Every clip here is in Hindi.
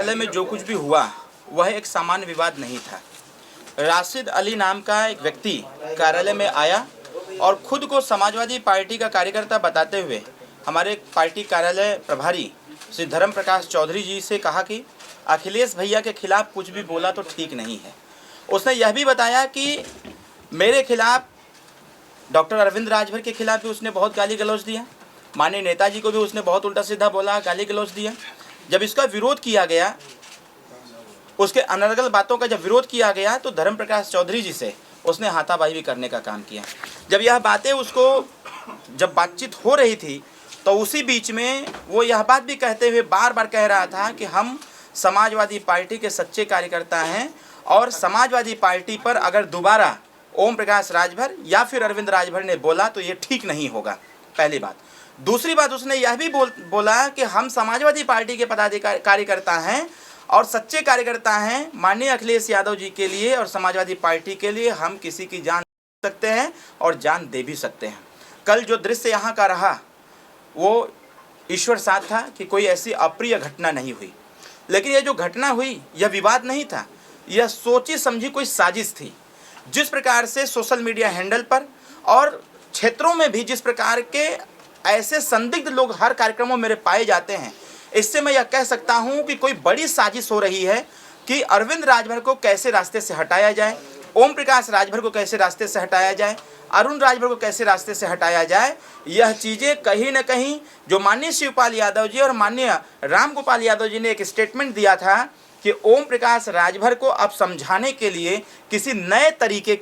कार्यालय में जो कुछ भी हुआ वह एक सामान्य विवाद नहीं था। राशिद अली नाम का एक व्यक्ति कार्यालय में आया और खुद को समाजवादी पार्टी का कार्यकर्ता बताते हुए हमारे पार्टी कार्यालय प्रभारी श्री धर्म प्रकाश चौधरी जी से कहा कि अखिलेश भैया के खिलाफ कुछ भी बोला तो ठीक नहीं है। उसने यह भी बताया कि मेरे खिलाफ, डॉक्टर अरविंद राजभर के खिलाफ भी उसने बहुत गाली गलौज दिया, माननीय नेताजी को भी उसने बहुत उल्टा सीधा बोला, गाली गलौज दिया। जब इसका विरोध किया गया, उसके अनर्गल बातों का जब विरोध किया गया तो धर्म प्रकाश चौधरी जी से उसने हाथापाई भी करने का काम किया। जब यह बातें उसको जब बातचीत हो रही थी तो उसी बीच में वो यह बात भी कहते हुए बार बार कह रहा था कि हम समाजवादी पार्टी के सच्चे कार्यकर्ता हैं और समाजवादी पार्टी पर अगर दोबारा ओम प्रकाश राजभर या फिर अरविंद राजभर ने बोला तो ये ठीक नहीं होगा, पहली बात। दूसरी बात, उसने यह भी बोला कि हम समाजवादी पार्टी के पदाधिकारी कार्यकर्ता हैं और सच्चे कार्यकर्ता हैं माननीय अखिलेश यादव जी के लिए और समाजवादी पार्टी के लिए। हम किसी की जान दे सकते हैं और जान दे भी सकते हैं। कल जो दृश्य यहाँ का रहा वो ईश्वर साथ था कि कोई ऐसी अप्रिय घटना नहीं हुई, लेकिन यह जो घटना हुई यह विवाद नहीं था, यह सोची समझी कोई साजिश थी। जिस प्रकार से सोशल मीडिया हैंडल पर और क्षेत्रों में भी जिस प्रकार के ऐसे संदिग्ध लोग हर कार्यक्रमों में मेरे पाए जाते हैं, इससे मैं यह कह सकता हूं कि कोई बड़ी साजिश हो रही है कि अरविंद राजभर को कैसे रास्ते से हटाया जाए, ओम प्रकाश राजभर को कैसे रास्ते से हटाया जाए, अरुण राजभर को कैसे रास्ते से हटाया जाए। यह चीज़ें कहीं न कहीं जो माननीय शिवपाल यादव जी और माननीय राम गोपाल यादव जी ने एक स्टेटमेंट दिया था कि ओम प्रकाश राजभर को अब समझाने के लिए किसी नए तरीके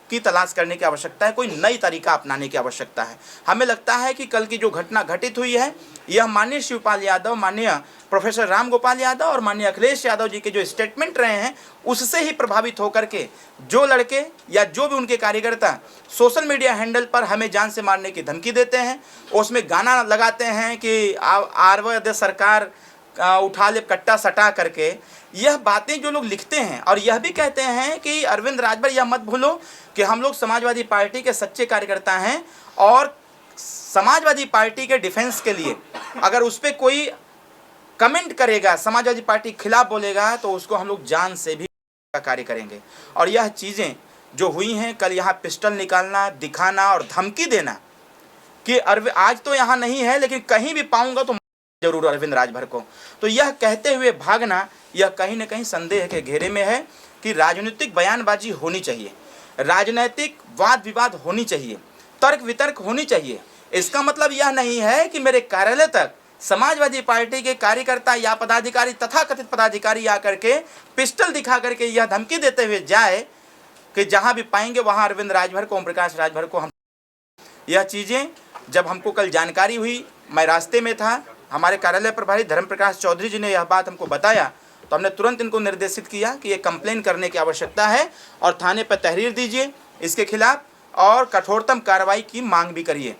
की तलाश करने की आवश्यकता है, कोई नई तरीका अपनाने की आवश्यकता है। हमें लगता है कि कल की जो घटना घटित हुई है यह माननीय शिवपाल यादव, माननीय प्रोफेसर राम गोपाल यादव और माननीय अखिलेश यादव जी के जो स्टेटमेंट रहे हैं उससे ही प्रभावित होकर के जो लड़के या जो भी उनके कार्यकर्ता सोशल मीडिया हैंडल पर हमें जान से मारने की धमकी देते हैं, उसमें गाना लगाते हैं कि आरवद सरकार उठा ले कट्टा सटा करके, यह बातें जो लोग लिखते हैं और यह भी कहते हैं कि अरविंद राजभर यह मत भूलो कि हम लोग समाजवादी पार्टी के सच्चे कार्यकर्ता हैं और समाजवादी पार्टी के डिफेंस के लिए अगर उस पर कोई कमेंट करेगा, समाजवादी पार्टी के खिलाफ बोलेगा तो उसको हम लोग जान से भी कार्य करेंगे। और यह चीज़ें जो हुई हैं कल, यहाँ पिस्टल निकालना, दिखाना और धमकी देना कि आज तो यहाँ नहीं है लेकिन कहीं भी पाऊंगा तो जरूर अरविंद राजभर को, तो यह कहते हुए भागना यह कहीं न कहीं संदेह के घेरे में है कि राजनीतिक बयानबाजी होनी चाहिए, राजनीतिक वाद विवाद होनी चाहिए, तर्क वितर्क होनी चाहिए। इसका मतलब यह नहीं है कि मेरे कार्यालय तक समाजवादी पार्टी के कार्यकर्ता या पदाधिकारी तथा कथित पदाधिकारी आकर के पिस्टल दिखा करके यह धमकी देते हुए जाए कि जहां भी पाएंगे वहां अरविंद राजभर को, ओम प्रकाश राजभर को हम। यह चीज़ें जब हमको कल जानकारी हुई, मैं रास्ते में था, हमारे कार्यालय प्रभारी धर्म प्रकाश चौधरी जी ने यह बात हमको बताया तो हमने तुरंत इनको निर्देशित किया कि ये कंप्लेन करने की आवश्यकता है और थाने पर तहरीर दीजिए इसके खिलाफ और कठोरतम कार्रवाई की मांग भी करिए।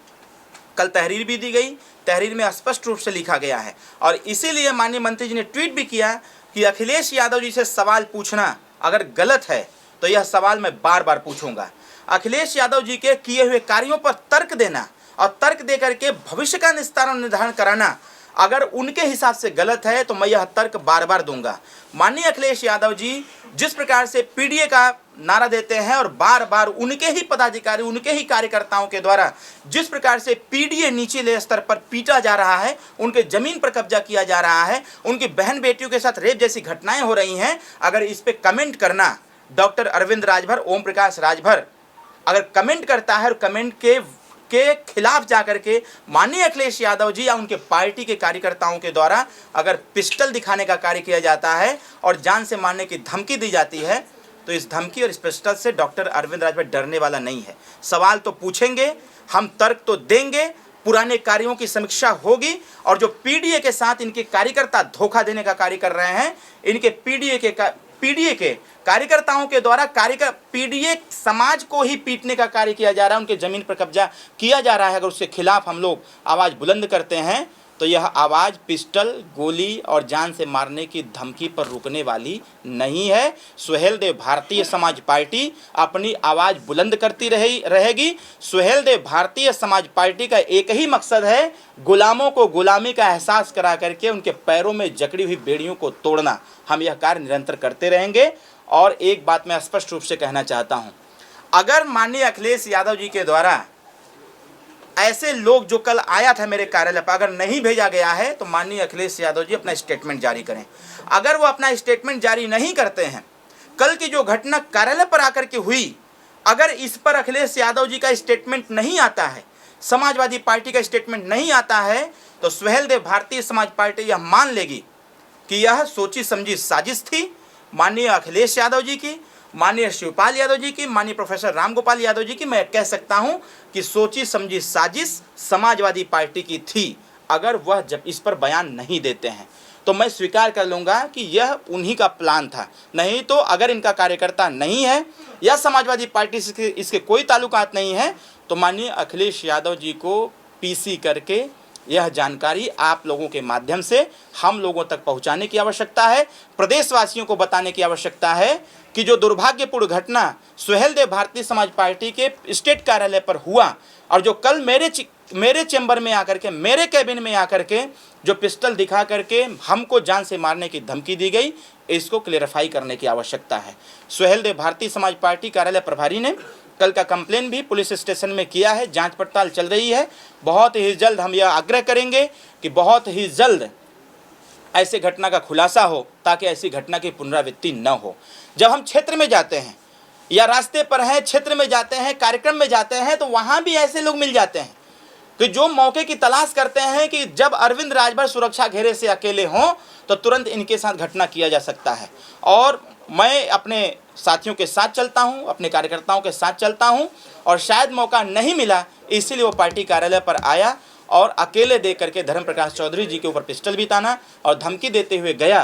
कल तहरीर भी दी गई, तहरीर में स्पष्ट रूप से लिखा गया है और इसीलिए माननीय मंत्री जी ने ट्वीट भी किया कि अखिलेश यादव जी से सवाल पूछना अगर गलत है तो यह सवाल मैं बार बार पूछूंगा। अखिलेश यादव जी के किए हुए कार्यों पर तर्क देना और तर्क दे करके भविष्य का निर्धारण कराना अगर उनके हिसाब से गलत है तो मैं यह तर्क बार बार दूंगा। माननीय अखिलेश यादव जी जिस प्रकार से पीडीए का नारा देते हैं और बार बार उनके ही पदाधिकारी, उनके ही कार्यकर्ताओं के द्वारा जिस प्रकार से पीडीए निचले स्तर पर पीटा जा रहा है, उनके ज़मीन पर कब्जा किया जा रहा है, उनकी बहन बेटियों के साथ रेप जैसी घटनाएं हो रही हैं, अगर इस पर कमेंट करना डॉक्टर अरविंद राजभर, ओम प्रकाश राजभर अगर कमेंट करता है और कमेंट के खिलाफ जाकर के माननीय अखिलेश यादव जी या उनके पार्टी के कार्यकर्ताओं के द्वारा अगर पिस्टल दिखाने का कार्य किया जाता है और जान से मारने की धमकी दी जाती है तो इस धमकी और इस पिस्टल से डॉक्टर अरविंद राजभर डरने वाला नहीं है। सवाल तो पूछेंगे, हम तर्क तो देंगे, पुराने कार्यों की समीक्षा होगी और जो पीडीए के साथ इनके कार्यकर्ता धोखा देने का कार्य कर रहे हैं, इनके पीडीए के कार्यकर्ताओं के द्वारा पीडीए समाज को ही पीटने का कार्य किया जा रहा है, उनके ज़मीन पर कब्जा किया जा रहा है। अगर उसके खिलाफ हम लोग आवाज़ बुलंद करते हैं तो यह आवाज़ पिस्टल, गोली और जान से मारने की धमकी पर रुकने वाली नहीं है। सुहेलदेव भारतीय समाज पार्टी अपनी आवाज़ बुलंद करती रहेगी। सुहेलदेव भारतीय समाज पार्टी का एक ही मकसद है, गुलामों को गुलामी का एहसास करा करके उनके पैरों में जकड़ी हुई बेड़ियों को तोड़ना। हम यह कार्य निरंतर करते रहेंगे। और एक बात मैं स्पष्ट रूप से कहना चाहता हूँ, अगर माननीय अखिलेश यादव जी के द्वारा ऐसे लोग जो कल आया था मेरे कार्यालय पर अगर नहीं भेजा गया है तो माननीय अखिलेश यादव जी अपना स्टेटमेंट जारी करें। अगर वो अपना स्टेटमेंट जारी नहीं करते हैं, कल की जो घटना कार्यालय पर आकर के हुई, अगर इस पर अखिलेश यादव जी का स्टेटमेंट नहीं आता है, समाजवादी पार्टी का स्टेटमेंट नहीं आता है, तो सुहेलदेव भारतीय समाज पार्टी यह मान लेगी कि यह सोची समझी साजिश थी माननीय अखिलेश यादव जी की, माननीय शिवपाल यादव जी की, माननीय प्रोफेसर रामगोपाल यादव जी की। मैं कह सकता हूं कि सोची समझी साजिश समाजवादी पार्टी की थी। अगर वह जब इस पर बयान नहीं देते हैं तो मैं स्वीकार कर लूँगा कि यह उन्हीं का प्लान था। नहीं तो अगर इनका कार्यकर्ता नहीं है या समाजवादी पार्टी से इसके कोई ताल्लुकात नहीं है तो माननीय अखिलेश यादव जी को पीसी करके यह जानकारी आप लोगों के माध्यम से हम लोगों तक पहुंचाने की आवश्यकता है। प्रदेशवासियों को बताने की आवश्यकता है कि जो दुर्भाग्यपूर्ण घटना सुहेलदेव भारतीय समाज पार्टी के स्टेट कार्यालय पर हुआ और जो कल मेरे चैम्बर में आकर के, मेरे कैबिन में आकर के जो पिस्टल दिखा करके हमको जान से मारने की धमकी दी गई, इसको क्लेरिफाई करने की आवश्यकता है। सुहेलदेव भारतीय समाज पार्टी कार्यालय प्रभारी ने कल का कंप्लेन भी पुलिस स्टेशन में किया है, जांच पड़ताल चल रही है। बहुत ही जल्द हम यह आग्रह करेंगे कि बहुत ही जल्द ऐसे घटना का खुलासा हो ताकि ऐसी घटना की पुनरावृत्ति न हो। जब हम क्षेत्र में जाते हैं या रास्ते पर हैं, क्षेत्र में जाते हैं, कार्यक्रम में जाते हैं, तो वहाँ भी ऐसे लोग मिल जाते हैं कि जो मौके की तलाश करते हैं कि जब अरविंद राजभर सुरक्षा घेरे से अकेले हों तो तुरंत इनके साथ घटना किया जा सकता है। और मैं अपने साथियों के साथ चलता हूं, अपने कार्यकर्ताओं के साथ चलता हूं और शायद मौका नहीं मिला इसीलिए वो पार्टी कार्यालय पर आया और अकेले दे करके धर्म प्रकाश चौधरी जी के ऊपर पिस्टल भी ताना और धमकी देते हुए गया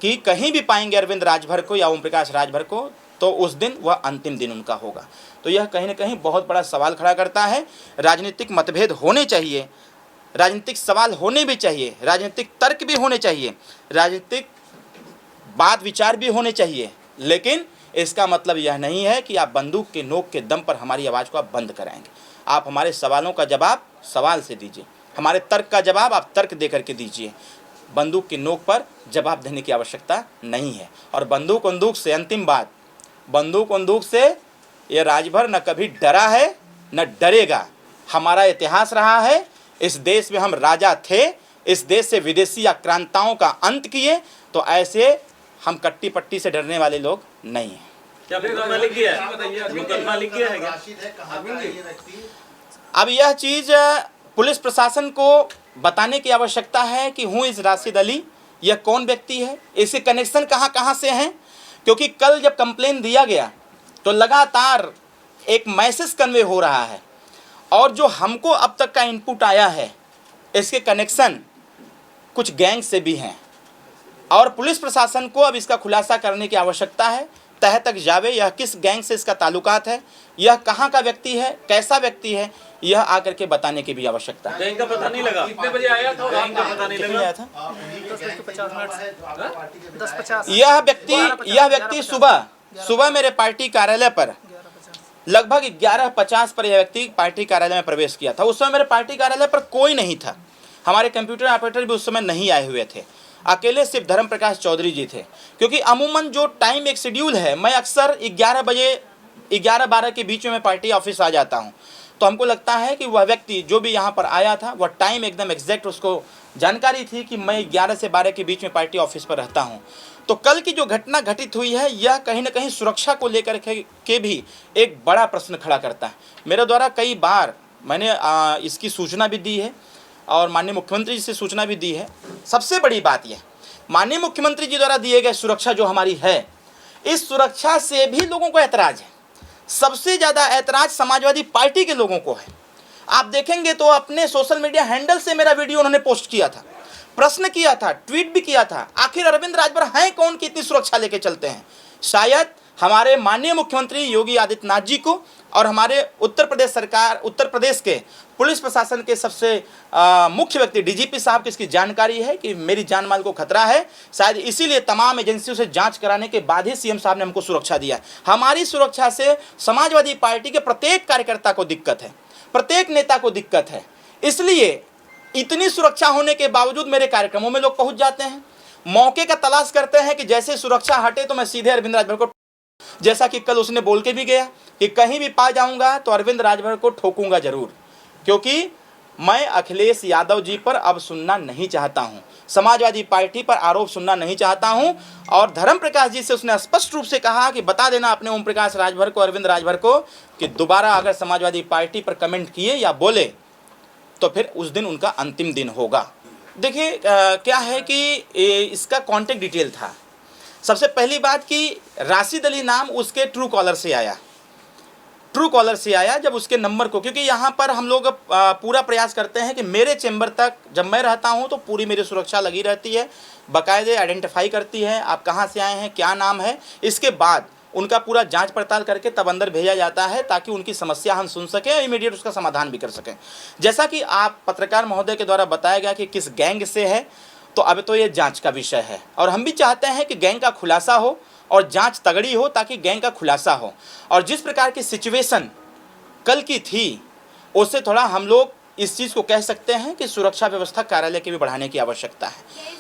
कि कहीं भी पाएंगे अरविंद राजभर को या ओम प्रकाश राजभर को तो उस दिन वह अंतिम दिन उनका होगा। तो यह कहीं ना कहीं बहुत बड़ा सवाल खड़ा करता है। राजनीतिक मतभेद होने चाहिए, राजनीतिक सवाल होने भी चाहिए, राजनीतिक तर्क भी होने चाहिए, राजनीतिक बात विचार भी होने चाहिए, लेकिन इसका मतलब यह नहीं है कि आप बंदूक के नोक के दम पर हमारी आवाज़ को आप बंद कराएंगे। आप हमारे सवालों का जवाब सवाल से दीजिए, हमारे तर्क का जवाब आप तर्क दे करके दीजिए। बंदूक की नोक पर जवाब देने की आवश्यकता नहीं है। और बंदूक से अंतिम बात, बंदूक से ये राजभर न कभी डरा है न डरेगा। हमारा इतिहास रहा है, इस देश में हम राजा थे, इस देश से विदेशी आक्रांताओं का अंत किए, तो ऐसे हम कट्टी पट्टी से डरने वाले लोग नहीं हैं। क्या मुकदमा लिख गया है? मुकदमा लिख गया है क्या? अब यह चीज़ पुलिस प्रशासन को बताने की आवश्यकता है कि हूँ इस राशिद अली, यह कौन व्यक्ति है, इसके कनेक्शन कहाँ से हैं। क्योंकि कल जब कंप्लेन दिया गया तो लगातार एक मैसेज कन्वे हो रहा है और जो हमको अब तक का इनपुट आया है इसके कनेक्शन कुछ गैंग से भी हैं और पुलिस प्रशासन को अब इसका खुलासा करने की आवश्यकता है। तह तक जावे यह किस गैंग से इसका ताल्लुकात है, यह कहाँ का व्यक्ति है, कैसा व्यक्ति है, यह आकर के बताने की भी आवश्यकता है। गैंग का पता नहीं लगा कितने बजे आया था, गैंग का पता नहीं लगा था। यह व्यक्ति सुबह मेरे पार्टी कार्यालय पर लगभग 11:50 पर यह व्यक्ति पार्टी कार्यालय में प्रवेश किया था। उस समय मेरे पार्टी कार्यालय पर कोई नहीं था, हमारे कंप्यूटर ऑपरेटर भी उस समय नहीं आए हुए थे, अकेले सिर्फ धर्म प्रकाश चौधरी जी थे। क्योंकि अमूमन जो टाइम एक शेड्यूल है, मैं अक्सर 11-12 के बीच में मैं पार्टी ऑफिस आ जाता हूं, तो हमको लगता है कि वह व्यक्ति जो भी यहां पर आया था वह टाइम एकदम एग्जैक्ट उसको जानकारी थी कि मैं 11 से 12 के बीच में पार्टी ऑफिस पर रहता हूं। तो कल की जो घटना घटित हुई है यह कहीं ना कहीं सुरक्षा को लेकर के भी एक बड़ा प्रश्न खड़ा करता है। मेरे द्वारा कई बार मैंने इसकी सूचना भी दी है और माननीय मुख्यमंत्री जी से सूचना भी दी है। सबसे बड़ी बात यह, माननीय मुख्यमंत्री जी द्वारा दिए गए सुरक्षा जो हमारी है, इस सुरक्षा से भी लोगों को ऐतराज़ है। सबसे ज़्यादा ऐतराज़ समाजवादी पार्टी के लोगों को है। आप देखेंगे तो अपने सोशल मीडिया हैंडल से मेरा वीडियो उन्होंने पोस्ट किया था, प्रश्न किया था, ट्वीट भी किया था, आखिर अरविंद राजभर हैं कौन कि इतनी सुरक्षा लेके चलते हैं। शायद हमारे माननीय मुख्यमंत्री योगी आदित्यनाथ जी को और हमारे उत्तर प्रदेश के पुलिस प्रशासन के सबसे मुख्य व्यक्ति डीजीपी साहब की इसकी जानकारी है कि मेरी जान माल को खतरा है। शायद इसीलिए तमाम एजेंसियों से जांच कराने के बाद ही सीएम साहब ने हमको सुरक्षा दिया। हमारी सुरक्षा से समाजवादी पार्टी के प्रत्येक कार्यकर्ता को दिक्कत है, प्रत्येक नेता को दिक्कत है। इसलिए इतनी सुरक्षा होने के बावजूद मेरे कार्यक्रमों में लोग पहुंच जाते हैं, मौके का तलाश करते हैं कि जैसे सुरक्षा हटे तो मैं सीधे अरविंद राजभर को, जैसा कि कल उसने बोल के भी गया कि कहीं भी पा जाऊंगा तो अरविंद राजभर को ठोकूंगा जरूर, क्योंकि मैं अखिलेश यादव जी पर अब सुनना नहीं चाहता हूं, समाजवादी पार्टी पर आरोप सुनना नहीं चाहता हूं। और धर्म प्रकाश जी से उसने स्पष्ट रूप से कहा कि बता देना अपने ओम प्रकाश राजभर को, अरविंद राजभर को, कि दोबारा अगर समाजवादी पार्टी पर कमेंट किए या बोले तो फिर उस दिन उनका अंतिम दिन होगा। देखिए क्या है कि इसका कॉन्टेक्ट डिटेल था। सबसे पहली बात कि राशिद अली नाम उसके ट्रू कॉलर से आया, ट्रू कॉलर से आया जब उसके नंबर को, क्योंकि यहाँ पर हम लोग पूरा प्रयास करते हैं कि मेरे चैम्बर तक जब मैं रहता हूँ तो पूरी मेरी सुरक्षा लगी रहती है, बाकायदे आइडेंटिफाई करती है आप कहाँ से आए हैं, क्या नाम है, इसके बाद उनका पूरा जांच पड़ताल करके तब अंदर भेजा जाता है ताकि उनकी समस्या हम सुन सकें और इमीडिएट उसका समाधान भी कर सकें। जैसा कि आप पत्रकार महोदय के द्वारा बताया गया कि किस गैंग से है, तो अब तो ये जांच का विषय है और हम भी चाहते हैं कि गैंग का खुलासा हो और जांच तगड़ी हो ताकि गैंग का खुलासा हो। और जिस प्रकार की सिचुएशन कल की थी उससे थोड़ा हम लोग इस चीज़ को कह सकते हैं कि सुरक्षा व्यवस्था कार्यालय की भी बढ़ाने की आवश्यकता है।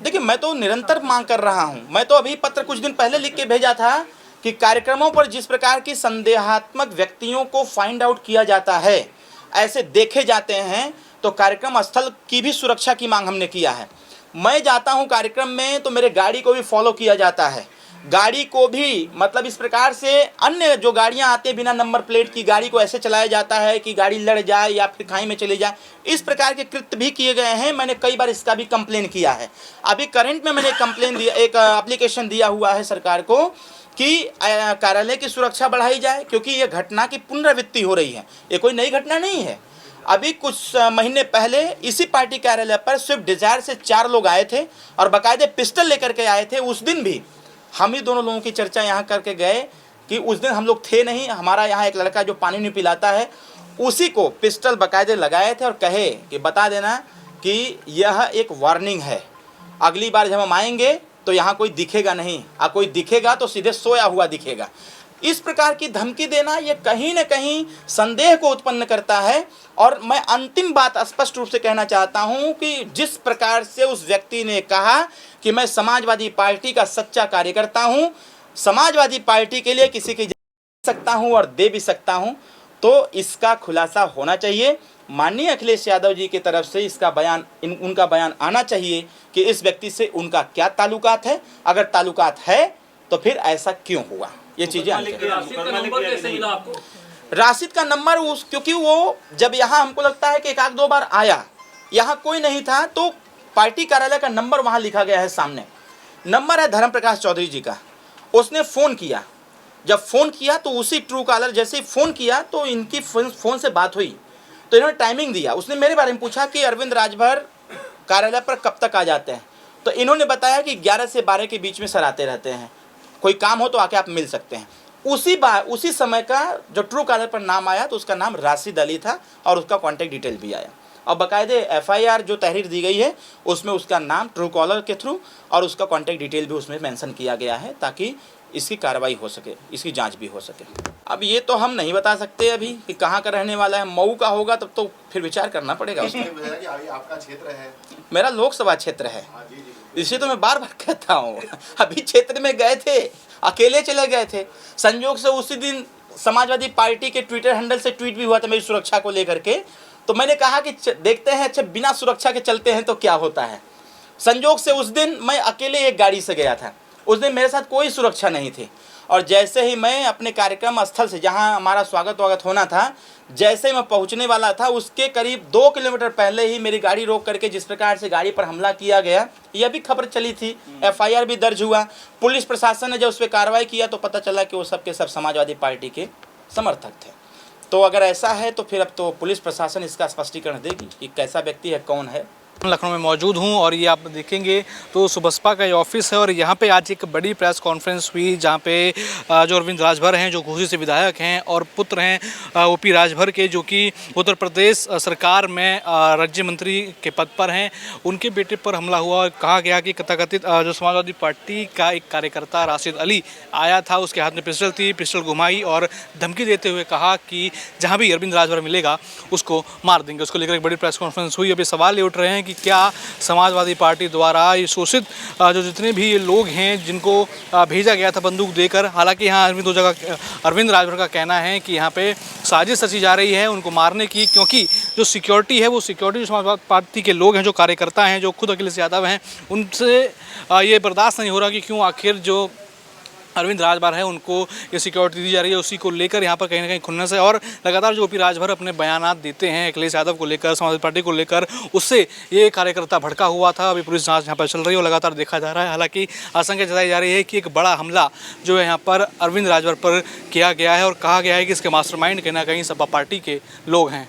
देखिए मैं तो निरंतर मांग कर रहा हूं, मैं तो अभी पत्र कुछ दिन पहले लिख के भेजा था कि कार्यक्रमों पर जिस प्रकार की संदेहात्मक व्यक्तियों को फाइंड आउट किया जाता है, ऐसे देखे जाते हैं, तो कार्यक्रम स्थल की भी सुरक्षा की मांग हमने किया है। मैं जाता हूं कार्यक्रम में तो मेरे गाड़ी को भी फॉलो किया जाता है, गाड़ी को भी मतलब इस प्रकार से अन्य जो गाड़ियां आती हैं बिना नंबर प्लेट की गाड़ी को ऐसे चलाया जाता है कि गाड़ी लड़ जाए या फिर खाई में चली जाए, इस प्रकार के कृत्य भी किए गए हैं। मैंने कई बार इसका भी कंप्लेन किया है। अभी करंट में मैंने कंप्लेन दिया, एक एप्लीकेशन दिया हुआ है सरकार को कि कार्यालय की सुरक्षा बढ़ाई जाए, क्योंकि ये घटना की पुनरावृत्ति हो रही है, ये कोई नई घटना नहीं है। अभी कुछ महीने पहले इसी पार्टी कार्यालय पर स्विफ्ट डिजायर से 4 लोग आए थे और बाकायदे पिस्टल लेकर के आए थे। उस दिन भी हम ही दोनों लोगों की चर्चा यहाँ करके गए कि उस दिन हम लोग थे नहीं, हमारा यहाँ एक लड़का जो पानी नहीं पिलाता है उसी को पिस्टल बाकायदे लगाए थे और कहे कि बता देना कि यह एक वार्निंग है, अगली बार जब हम आएंगे तो यहाँ कोई दिखेगा नहीं, कोई दिखेगा तो सीधे सोया हुआ दिखेगा। इस प्रकार की धमकी देना ये कहीं न कहीं संदेह को उत्पन्न करता है। और मैं अंतिम बात स्पष्ट रूप से कहना चाहता हूं कि जिस प्रकार से उस व्यक्ति ने कहा कि मैं समाजवादी पार्टी का सच्चा कार्यकर्ता हूं, समाजवादी पार्टी के लिए किसी की सकता हूं और दे भी सकता हूं, तो इसका खुलासा होना चाहिए। माननीय अखिलेश यादव जी की तरफ से इसका बयान उनका बयान आना चाहिए कि इस व्यक्ति से उनका क्या ताल्लुकात है, अगर ताल्लुकात है तो फिर ऐसा क्यों हुआ, ये चीज़ें। राशिद का नंबर क्योंकि वो जब यहाँ हमको लगता है कि 1-2 बार आया, यहाँ कोई नहीं था, तो पार्टी कार्यालय का नंबर वहाँ लिखा गया है, सामने नंबर है धर्म प्रकाश चौधरी जी का। उसने फ़ोन किया, जब फ़ोन किया तो उसी ट्रू कॉलर जैसे ही फ़ोन किया तो इनकी फ़ोन से बात हुई, तो इन्होंने टाइमिंग दिया। उसने मेरे बारे में पूछा कि अरविंद राजभर कार्यालय पर कब तक आ जाते हैं, तो इन्होंने बताया कि 11 से 12 के बीच में सर आते रहते हैं, कोई काम हो तो आके आप मिल सकते हैं। उसी समय का जो ट्रू कॉलर पर नाम आया तो उसका नाम राशिद अली था और उसका कॉन्टैक्ट डिटेल भी आया। और बाकायदे FIR जो तहरीर दी गई है उसमें उसका नाम ट्रू कॉलर के थ्रू और उसका कॉन्टैक्ट डिटेल भी उसमें मेंशन किया गया है ताकि इसकी कार्रवाई हो सके, इसकी जांच भी हो सके। अब ये तो हम नहीं बता सकते अभी कि कहाँ का रहने वाला है, मऊ का होगा तब तो फिर विचार करना पड़ेगा उसमें। आपका क्षेत्र है, मेरा लोकसभा क्षेत्र है, इसे तो मैं बार बार कहता हूँ। अभी क्षेत्र में गए थे, अकेले चले गए थे, संयोग से उसी दिन समाजवादी पार्टी के ट्विटर हैंडल से ट्वीट भी हुआ था मेरी सुरक्षा को लेकर के, तो मैंने कहा कि देखते हैं अच्छा बिना सुरक्षा के चलते हैं तो क्या होता है। संयोग से उस दिन मैं अकेले एक गाड़ी से गया था, उस दिन मेरे साथ कोई सुरक्षा नहीं थी। और जैसे ही मैं अपने कार्यक्रम स्थल से जहां हमारा स्वागत होना था, जैसे ही मैं पहुंचने वाला था उसके करीब 2 किलोमीटर पहले ही मेरी गाड़ी रोक करके जिस प्रकार से गाड़ी पर हमला किया गया, यह भी खबर चली थी, FIR भी दर्ज हुआ। पुलिस प्रशासन ने जब उस पर कार्रवाई किया तो पता चला कि वो सब के सब समाजवादी पार्टी के समर्थक थे। तो अगर ऐसा है तो फिर अब तो पुलिस प्रशासन इसका स्पष्टीकरण देगी कि कैसा व्यक्ति है, कौन है। लखनऊ में मौजूद हूं और ये आप देखेंगे तो सुबसपा का ये ऑफिस है और यहाँ पे आज एक बड़ी प्रेस कॉन्फ्रेंस हुई जहाँ पे जो अरविंद राजभर हैं, जो घोसी से विधायक हैं और पुत्र हैं ओपी राजभर के, जो कि उत्तर प्रदेश सरकार में राज्य मंत्री के पद पर हैं, उनके बेटे पर हमला हुआ और कहा गया कि तथाकथित जो समाजवादी पार्टी का एक कार्यकर्ता राशिद अली आया था, उसके हाथ में पिस्टल थी, पिस्टल घुमाई और धमकी देते हुए कहा कि जहाँ भी अरविंद राजभर मिलेगा उसको मार देंगे। उसको लेकर एक बड़ी प्रेस कॉन्फ्रेंस हुई। अभी सवाल ये उठ रहे हैं कि क्या समाजवादी पार्टी द्वारा ये शोषित जो जितने भी ये लोग हैं जिनको भेजा गया था बंदूक देकर, हालांकि यहाँ अरविंद राजभर का कहना है कि यहाँ पे साजिश रची जा रही है उनको मारने की, क्योंकि जो सिक्योरिटी है वो सिक्योरिटी समाजवादी पार्टी के लोग हैं, जो कार्यकर्ता हैं, जो खुद अखिलेश यादव हैं, उनसे ये बर्दाश्त नहीं हो रहा कि क्यों आखिर जो अरविंद राजभर है उनको ये सिक्योरिटी दी जा रही है। उसी को लेकर यहाँ पर कहीं ना कहीं खुन्नस है और लगातार जो ओपी राजभर अपने बयानात देते हैं अखिलेश यादव को लेकर, समाजवादी पार्टी को लेकर, उससे ये कार्यकर्ता भड़का हुआ था। अभी पुलिस जांच यहाँ पर चल रही है और लगातार देखा जा रहा है। हालांकि आशंका जताई जा रही है कि एक बड़ा हमला जो है यहाँ पर अरविंद राजभर पर किया गया है और कहा गया है कि इसके मास्टरमाइंड कहीं ना कहीं सपा पार्टी के लोग हैं।